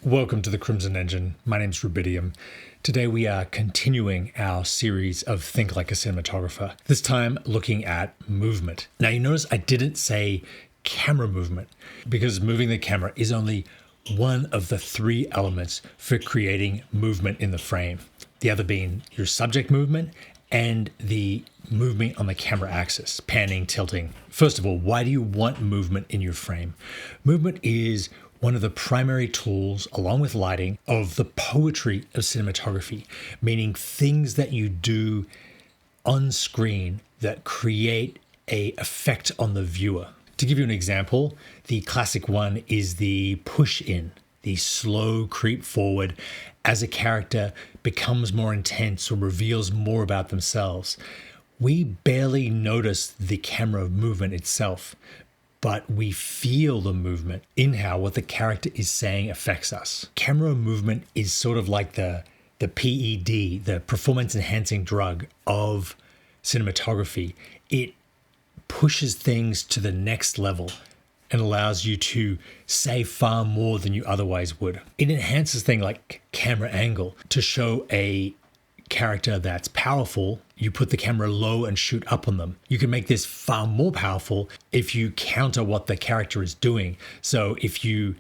Welcome to the Crimson Engine. My name's Rubidium. Today we are continuing our series of Think Like A Cinematographer, this time looking at movement. Now you notice I didn't say camera movement because moving the camera is only one of the three elements for creating movement in the frame. The other being your subject movement and the movement on the camera axis, panning, tilting. First of all, why do you want movement in your frame? Movement is one of the primary tools, along with lighting, of the poetry of cinematography, meaning things that you do on screen that create an effect on the viewer. To give you an example, the classic one is the push in, the slow creep forward as a character becomes more intense or reveals more about themselves. We barely notice the camera movement itself, but we feel the movement in how what the character is saying affects us. Camera movement is sort of like the PED, the performance enhancing drug of cinematography. It pushes things to the next level and allows you to say far more than you otherwise would. It enhances things like camera angle to show a character that's powerful. You put the camera low and shoot up on them. You can make this far more powerful if you counter what the character is doing. So if you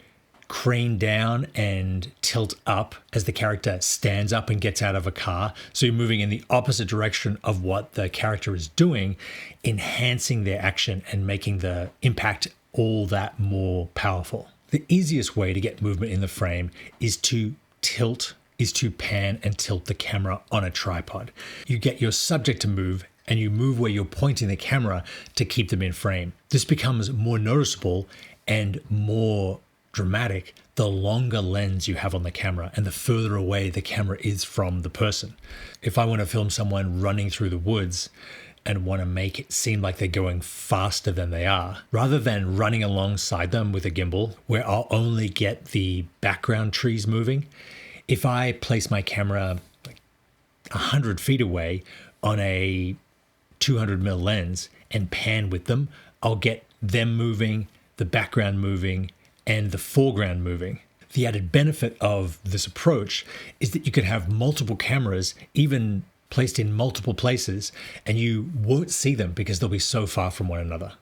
crane down and tilt up as the character stands up and gets out of a car, so you're moving in the opposite direction of what the character is doing, enhancing their action and making the impact all that more powerful. The easiest way to get movement in the frame is to pan and tilt the camera on a tripod. You get your subject to move and you move where you're pointing the camera to keep them in frame. This becomes more noticeable and more dramatic the longer lens you have on the camera and the further away the camera is from the person. If I want to film someone running through the woods and want to make it seem like they're going faster than they are, rather than running alongside them with a gimbal where I'll only get the background trees moving, if I place my camera like 100 feet away on a 200mm lens and pan with them, I'll get them moving, the background moving, and the foreground moving. The added benefit of this approach is that you can have multiple cameras, even placed in multiple places, and you won't see them because they'll be so far from one another,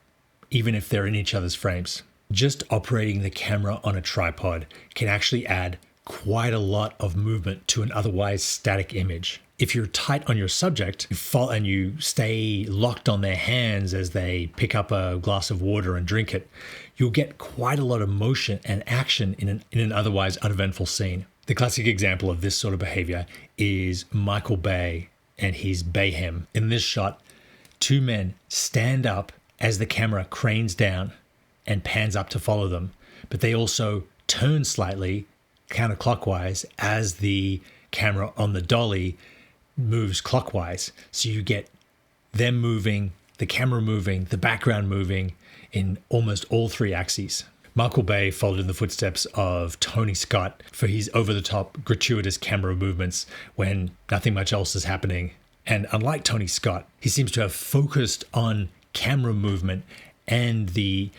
even if they're in each other's frames. Just operating the camera on a tripod can actually add quite a lot of movement to an otherwise static image. If you're tight on your subject and you stay locked on their hands as they pick up a glass of water and drink it, you'll get quite a lot of motion and action in an otherwise uneventful scene. The classic example of this sort of behavior is Michael Bay and his Bayhem. In this shot, two men stand up as the camera cranes down and pans up to follow them, but they also turn slightly counterclockwise as the camera on the dolly moves clockwise. So you get them moving, the camera moving, the background moving in almost all three axes. Michael Bay followed in the footsteps of Tony Scott for his over-the-top gratuitous camera movements when nothing much else is happening. And unlike Tony Scott, he seems to have focused on camera movement and the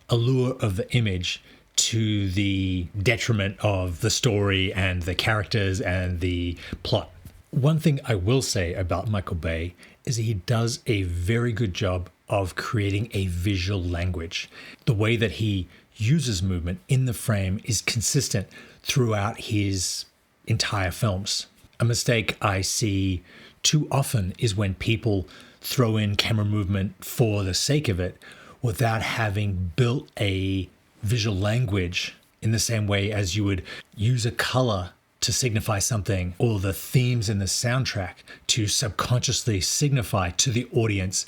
allure of the image to the detriment of the story and the characters and the plot. One thing I will say about Michael Bay is that he does a very good job of creating a visual language. The way that he uses movement in the frame is consistent throughout his entire films. A mistake I see too often is when people throw in camera movement for the sake of it without having built a visual language in the same way as you would use a color to signify something, or the themes in the soundtrack to subconsciously signify to the audience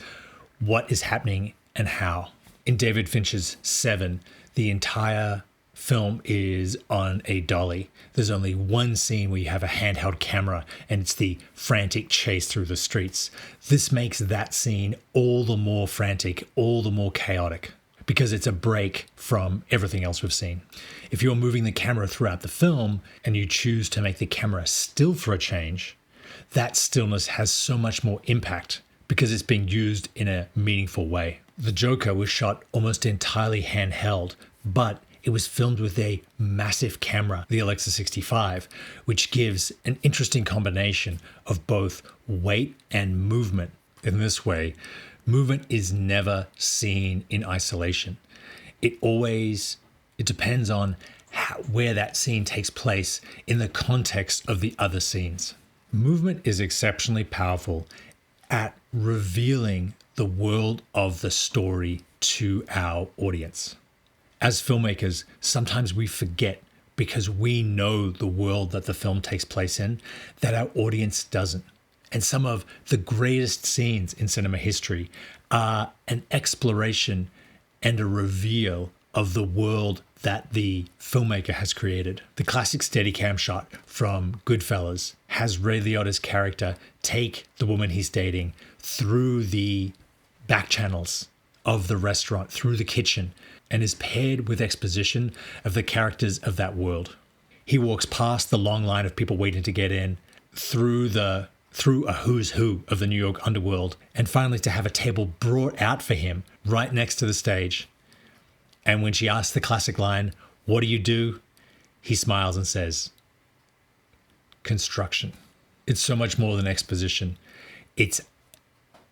what is happening and how. In David Fincher's Seven, the entire film is on a dolly. There's only one scene where you have a handheld camera and it's the frantic chase through the streets. This makes that scene all the more frantic, all the more chaotic, because it's a break from everything else we've seen. If you're moving the camera throughout the film and you choose to make the camera still for a change, that stillness has so much more impact because it's being used in a meaningful way. The Joker was shot almost entirely handheld, but it was filmed with a massive camera, the Alexa 65, which gives an interesting combination of both weight and movement. In this way, movement is never seen in isolation. It depends on where that scene takes place in the context of the other scenes. Movement is exceptionally powerful at revealing the world of the story to our audience. As filmmakers, sometimes we forget, because we know the world that the film takes place in, that our audience doesn't. And some of the greatest scenes in cinema history are an exploration and a reveal of the world that the filmmaker has created. The classic Steadicam shot from Goodfellas has Ray Liotta's character take the woman he's dating through the back channels of the restaurant, through the kitchen, and is paired with exposition of the characters of that world. He walks past the long line of people waiting to get in, through a who's who of the New York underworld, and finally to have a table brought out for him right next to the stage. And when she asks the classic line, "What do you do?" he smiles and says, "Construction." It's so much more than exposition. It's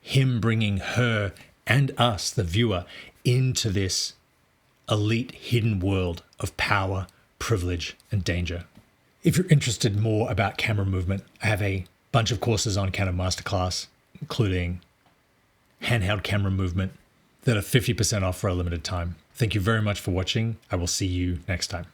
him bringing her and us, the viewer, into this elite hidden world of power, privilege, and danger. If you're interested more about camera movement, I have a bunch of courses on Canon Masterclass, including handheld camera movement, that are 50% off for a limited time. Thank you very much for watching. I will see you next time.